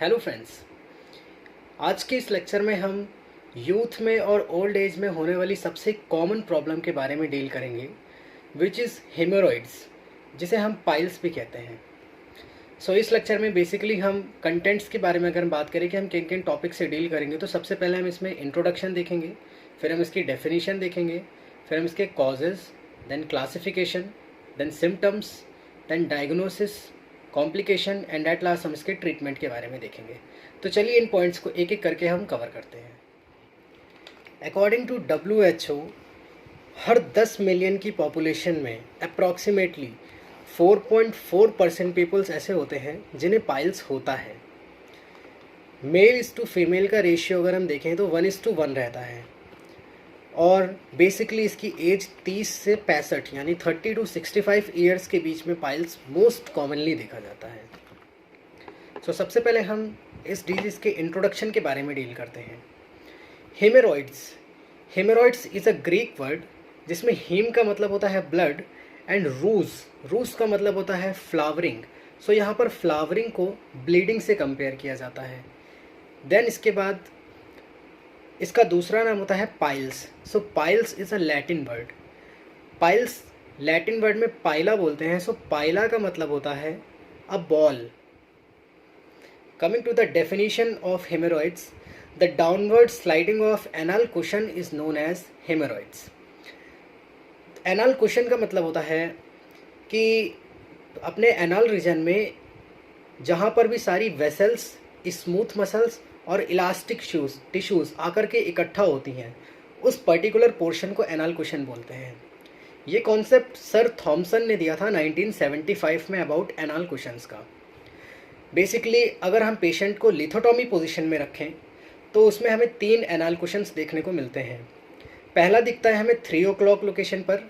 Hello friends, आज के इस लेक्चर में हम यूथ में और ओल्ड एज में होने वाली सबसे कॉमन प्रॉब्लम के बारे में डील करेंगे, विच इज़ हेमोरॉइड्स, जिसे हम पाइल्स भी कहते हैं। इस लेक्चर में बेसिकली हम कंटेंट्स के बारे में अगर हम बात करें कि हम किन किन टॉपिक से डील करेंगे, तो सबसे पहले हम इसमें इंट्रोडक्शन देखेंगे, फिर हम इसकी डेफिनेशन देखेंगे, फिर हम इसके causes, then classification, then symptoms, then diagnosis, complication and at last हम इसके ट्रीटमेंट के बारे में देखेंगे। तो चलिए इन पॉइंट्स को एक एक करके हम कवर करते हैं। अकॉर्डिंग टू WHO, हर 10 मिलियन की पॉपुलेशन में अप्रॉक्सीमेटली 4.4% पीपल्स ऐसे होते हैं जिन्हें पाइल्स होता है। मेल इज़ टू फीमेल का रेशियो अगर हम देखें तो 1:1 रहता है, और बेसिकली इसकी एज 30 से 65 यानी 30 to 65 ईयर्स के बीच में पाइल्स मोस्ट कॉमनली देखा जाता है। सबसे पहले हम इस डिजीज़ के इंट्रोडक्शन के बारे में डील करते हैं। Hemorrhoids is a Greek word जिसमें हीम का मतलब होता है ब्लड एंड रूस का मतलब होता है फ्लावरिंग। यहाँ पर फ्लावरिंग को ब्लीडिंग से कंपेयर किया जाता है। देन इसके बाद इसका दूसरा नाम होता है piles. Piles is a Latin word. Piles Latin word में पाइला बोलते हैं। पाइला का मतलब होता है a ball. Coming to the definition of hemorrhoids, the downward sliding of anal cushion is known as hemorrhoids. Anal cushion का मतलब होता है कि अपने एनल रीजन में जहाँ पर भी सारी वेसल्स, स्मूथ मसल्स और इलास्टिक टिश्यूज़ आकर के इकट्ठा होती हैं, उस पर्टिकुलर पोर्शन को एनल कुशन बोलते हैं। ये कॉन्सेप्ट सर थॉमसन ने दिया था 1975 में अबाउट एनल कुशंस का। बेसिकली अगर हम पेशेंट को लिथोटॉमी पोजीशन में रखें तो उसमें हमें 3 एनल कुशंस देखने को मिलते हैं। पहला दिखता है हमें 3 o'clock लोकेशन पर,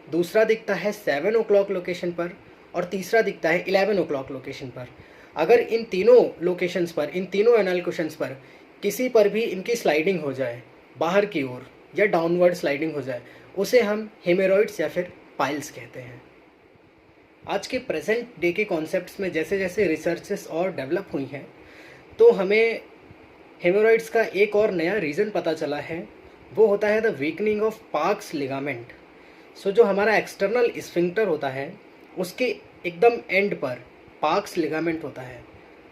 दूसरा दिखता है 7 o'clock लोकेशन पर, और तीसरा दिखता है 11 o'clock लोकेशन पर। अगर इन तीनों लोकेशंस पर, इन तीनों एनल कुशंस पर किसी पर भी इनकी स्लाइडिंग हो जाए बाहर की ओर या डाउनवर्ड स्लाइडिंग हो जाए, उसे हम हेमोरॉइड्स या फिर पाइल्स कहते हैं। आज के प्रेजेंट डे के कॉन्सेप्ट्स में जैसे जैसे रिसर्चेस और डेवलप हुई हैं, तो हमें हेमोरॉइड्स का एक और नया रीज़न पता चला है। वो होता है the weakening of parks ligament. जो हमारा एक्सटर्नल स्फिंक्टर होता है उसके एकदम एंड पर पार्क्स लिगामेंट होता है,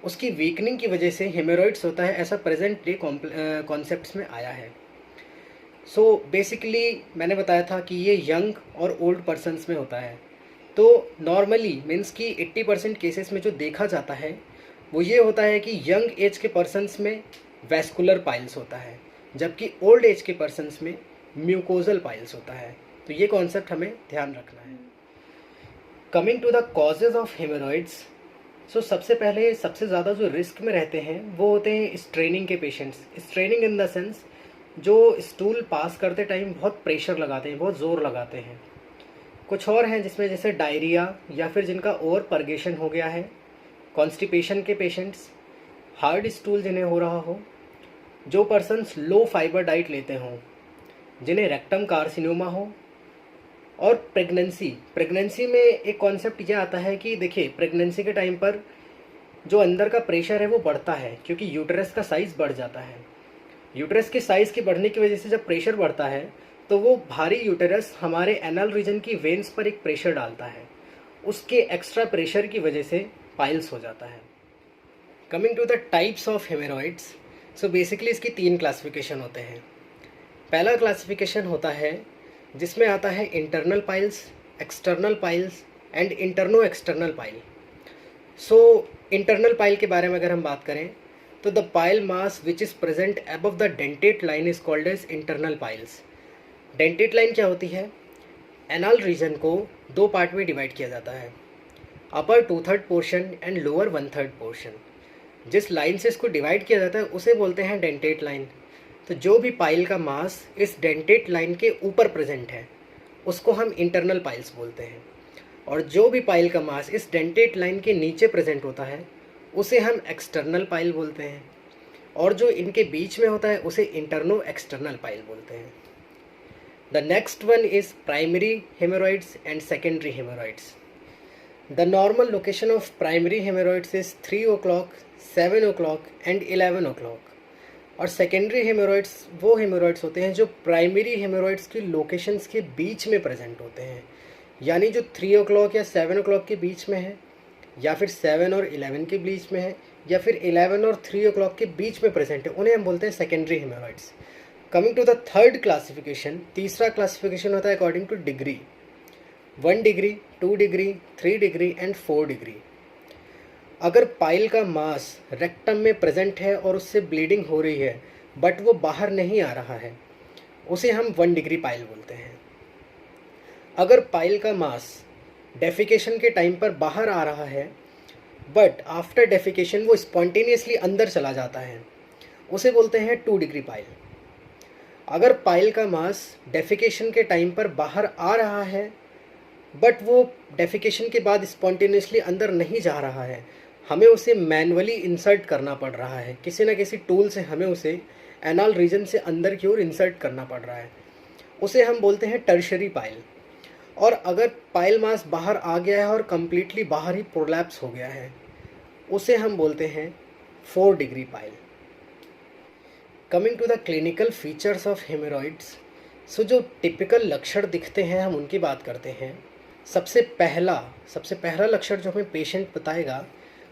उसकी वीकनिंग की वजह से हेमोरॉइड्स होता है, ऐसा प्रेजेंट डे कॉन्सेप्ट्स में आया है। बेसिकली मैंने बताया था कि ये यंग और ओल्ड पर्सनस में होता है। तो नॉर्मली मीन्स कि 80% केसेस में जो देखा जाता है वो ये होता है कि यंग एज के पर्सनस में वैस्कुलर पाइल्स होता है, जबकि ओल्ड एज के पर्सनस में म्यूकोजल पाइल्स होता है। तो ये कॉन्सेप्ट हमें ध्यान रखना है। Coming to the causes of haemorrhoids, सबसे पहले सबसे ज़्यादा जो रिस्क में रहते हैं वो होते हैं स्ट्रेनिंग के patients. Straining in the sense जो स्टूल पास करते टाइम बहुत प्रेशर लगाते हैं, बहुत ज़ोर लगाते हैं। कुछ और हैं जिसमें जैसे डायरिया या फिर जिनका ओवर परगेशन हो गया है, कॉन्स्टिपेशन के पेशेंट्स, हार्ड स्टूल जिन्हें हो रहा हो, जो पर्सन्स लो फाइबर डाइट लेते हों, जिन्हें रेक्टम कार्सिनोमा हो, और प्रेगनेंसी में एक कॉन्सेप्ट यह आता है कि देखिए प्रेगनेंसी के टाइम पर जो अंदर का प्रेशर है वो बढ़ता है क्योंकि यूटेरस का साइज़ बढ़ जाता है। यूटेरस के साइज़ के बढ़ने की वजह से जब प्रेशर बढ़ता है तो वो भारी यूटेरस हमारे एनल रीजन की वेन्स पर एक प्रेशर डालता है, उसके एक्स्ट्रा प्रेशर की वजह से पाइल्स हो जाता है। Coming to the types of haemorrhoids, basically इसकी 3 क्लासिफिकेशन होते हैं। पहला क्लासिफिकेशन होता है जिसमें आता है internal piles, external piles and interno external pile. Internal pile के बारे में अगर हम बात करें तो the pile mass which is present above the dentate line is called as internal piles. Dentate line क्या होती है? एनल रीजन को 2 पार्ट में डिवाइड किया जाता है, अपर 2/3 पोर्शन एंड लोअर 1/3 पोर्शन। जिस लाइन से इसको डिवाइड किया जाता है उसे बोलते हैं डेंटेट लाइन। तो जो भी पाइल का मास इस डेंटेट लाइन के ऊपर प्रेजेंट है उसको हम इंटरनल पाइल्स बोलते हैं, और जो भी पाइल का मास इस डेंटेट लाइन के नीचे प्रेजेंट होता है उसे हम एक्सटर्नल पाइल बोलते हैं, और जो इनके बीच में होता है उसे इंटरनो एक्सटर्नल पाइल बोलते हैं। The next one is primary hemorrhoids and secondary hemorrhoids. The normal location of primary hemorrhoids is 3 o'clock, 7 o'clock and 11 o'clock। और सेकेंडरी हेमोरॉइड्स वो हेमोरॉइड्स होते हैं जो प्राइमरी हेमोरॉइड्स की लोकेशंस के बीच में प्रेजेंट होते हैं, यानी जो 3 o'clock या 7 o'clock के बीच में है, या फिर 7 और 11 के बीच में है, या फिर 11 और 3 o'clock के बीच में प्रेजेंट है, उन्हें हम बोलते हैं secondary haemorrhoids. Coming to the third classification, तीसरा क्लासिफिकेशन होता है according to degree, 1 degree, 2 degree, 3 degree and 4 degree. अगर पाइल का मास रेक्टम में प्रेजेंट है और उससे ब्लीडिंग हो रही है बट वो बाहर नहीं आ रहा है, उसे हम 1 डिग्री पाइल बोलते हैं। अगर पाइल का मास डेफिकेशन के टाइम पर बाहर आ रहा है बट आफ्टर डेफिकेशन वो स्पॉन्टेनियसली अंदर चला जाता है, उसे बोलते हैं 2 डिग्री पाइल। अगर पाइल का मास डेफिकेशन के टाइम पर बाहर आ रहा है बट वो डेफिकेशन के बाद स्पॉन्टेनियसली अंदर नहीं जा रहा है, हमें उसे मैनुअली इंसर्ट करना पड़ रहा है, किसी न किसी टूल से हमें उसे एनाल रीजन से अंदर की ओर इंसर्ट करना पड़ रहा है, उसे हम बोलते हैं टर्शरी पाइल। और अगर पाइल मास बाहर आ गया है और कम्प्लीटली बाहर ही प्रोलैप्स हो गया है, उसे हम बोलते हैं 4 degree pile. Coming to the clinical features of haemorrhoids, so जो टिपिकल लक्षण दिखते हैं हम उनकी बात करते हैं। सबसे पहला लक्षण जो हमें पेशेंट बताएगा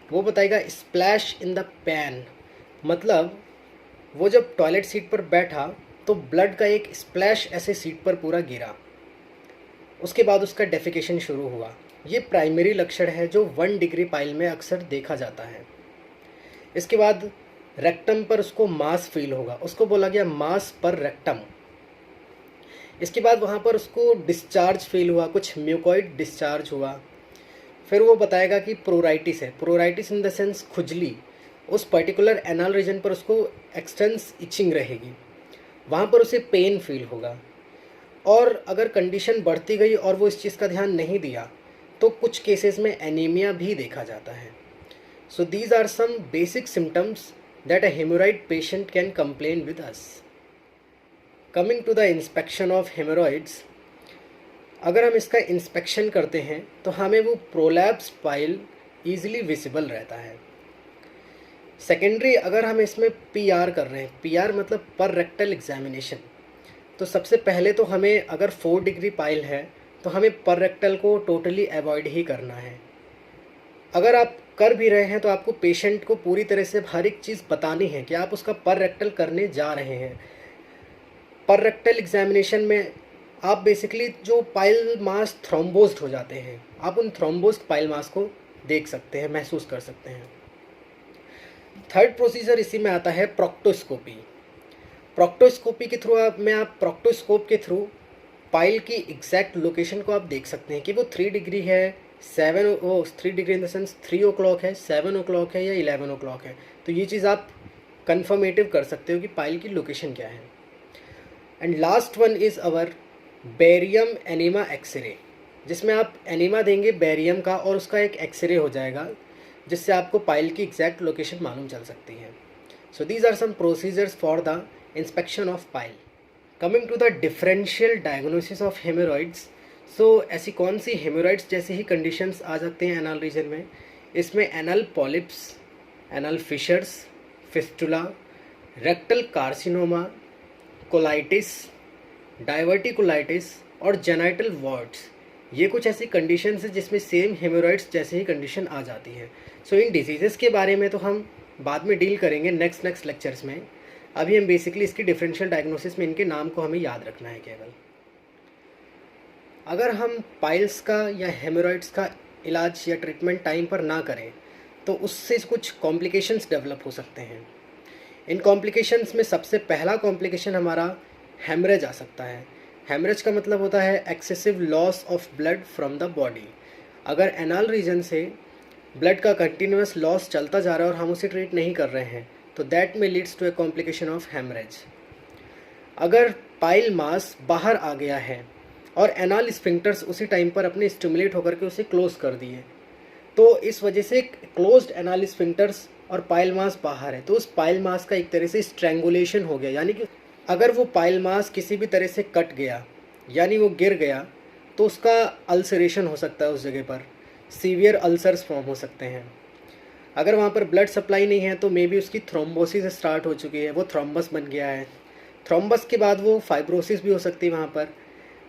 वो बताएगा स्प्लैश इन द पैन, मतलब वो जब टॉयलेट सीट पर बैठा तो ब्लड का एक स्प्लैश ऐसे सीट पर पूरा गिरा, उसके बाद उसका डेफिकेशन शुरू हुआ। ये प्राइमरी लक्षण है जो 1 डिग्री पाइल में अक्सर देखा जाता है। इसके बाद रेक्टम पर उसको मास फील होगा, उसको बोला गया मास पर रेक्टम। इसके बाद वहाँ पर उसको डिस्चार्ज फील हुआ, कुछ म्यूकोइड डिस्चार्ज हुआ। फिर वो बताएगा कि प्रोराइटिस है, प्रोराइटिस इन द सेंस खुजली, उस पर्टिकुलर एनाल रीजन पर उसको एक्सटेंस इचिंग रहेगी, वहाँ पर उसे पेन फील होगा। और अगर कंडीशन बढ़ती गई और वो इस चीज़ का ध्यान नहीं दिया तो कुछ केसेस में एनीमिया भी देखा जाता है। So these are some basic symptoms that a haemorrhoid patient can complain with us. Coming to the inspection of haemorrhoids, अगर हम इसका इंस्पेक्शन करते हैं तो हमें वो प्रोलैप्स पाइल ईजिली विजिबल रहता है। सेकेंडरी, अगर हम इसमें पीआर कर रहे हैं, पीआर मतलब पर रेक्टल एग्जामिनेशन, तो सबसे पहले तो हमें अगर 4 डिग्री पाइल है तो हमें पर रेक्टल को टोटली अवॉइड ही करना है। अगर आप कर भी रहे हैं तो आपको पेशेंट को पूरी तरह से हर एक चीज़ बतानी है कि आप उसका पर रेक्टल करने जा रहे हैं। पर रेक्टल एग्जामिनेशन में आप बेसिकली जो पाइल मास थ्रोम्बोज्ड हो जाते हैं, आप उन थ्रोम्बोज्ड पाइल मास को देख सकते हैं, महसूस कर सकते हैं। थर्ड प्रोसीजर इसी में आता है प्रोक्टोस्कोपी। प्रोक्टोस्कोपी के थ्रू आप प्रोक्टोस्कोप के थ्रू पाइल की एग्जैक्ट लोकेशन को आप देख सकते हैं कि वो 3 डिग्री है, 3 degree in the sense 3 o'clock है, 7 o'clock है या 11 o'clock है। तो ये चीज़ आप कन्फर्मेटिव कर सकते हो कि पाइल की लोकेशन क्या है। And last one is our barium enema X-ray, जिसमें आप एनीमा देंगे बेरियम का और उसका एक एक्सरे हो जाएगा जिससे आपको पाइल की एग्जैक्ट लोकेशन मालूम चल सकती है। So these are some procedures for the inspection of pile. Coming to the differential diagnosis of haemorrhoids, so ऐसी कौन सी हेमोरॉइड्स जैसी ही कंडीशंस आ सकते हैं एनाल रीजन में। इसमें anal polyps, anal fissures, fistula, rectal carcinoma, colitis, diverticulitis और genital warts, ये कुछ ऐसी कंडीशंस हैं जिसमें सेम हेमोरॉइड्स जैसे ही कंडीशन आ जाती है। सो इन डिजीज़ेस के बारे में तो हम बाद में डील करेंगे नेक्स्ट लेक्चर्स में। अभी हम बेसिकली इसकी डिफरेंशियल डायग्नोसिस में इनके नाम को हमें याद रखना है केवल। अगर हम पाइल्स का या हेमोरॉइड्स का इलाज या ट्रीटमेंट टाइम पर ना करें तो उससे कुछ कॉम्प्लिकेशंस डेवलप हो सकते हैं। इन कॉम्प्लिकेशंस में सबसे पहला कॉम्प्लिकेशन हमारा हेमरेज आ सकता है। हेमरेज का मतलब होता है excessive loss of blood from the body. अगर एनाल रीजन से ब्लड का कंटिन्यूस लॉस चलता जा रहा है और हम उसे ट्रीट नहीं कर रहे हैं तो दैट में leads to a complication of haemorrhage. अगर पाइल मास बाहर आ गया है और एनाल स्फिंक्टर्स उसी टाइम पर अपने स्टिमुलेट होकर के उसे क्लोज कर दिए, तो इस वजह से क्लोज्ड एनाल स्फिंक्टर्स और पाइल मास बाहर है तो उस पाइल मास का एक तरह से स्ट्रैंगुलेशन हो गया। यानी कि अगर वो पाइल मास किसी भी तरह से कट गया यानी वो गिर गया तो उसका अल्सरेशन हो सकता है उस जगह पर। सीवियर अल्सर्स फॉर्म हो सकते हैं। अगर वहाँ पर ब्लड सप्लाई नहीं है तो मे बी उसकी थ्रोम्बोसिस स्टार्ट हो चुकी है, वो थ्रोम्बस बन गया है। थ्रोम्बस के बाद वो फाइब्रोसिस भी हो सकती है वहाँ पर,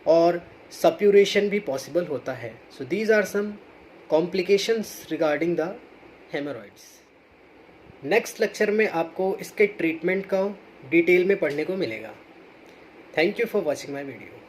और सप्यूरेशन भी पॉसिबल होता है। So these are some complications regarding the haemorrhoids. Next lecture में आपको इसके ट्रीटमेंट का डिटेल में पढ़ने को मिलेगा। Thank you for watching my video.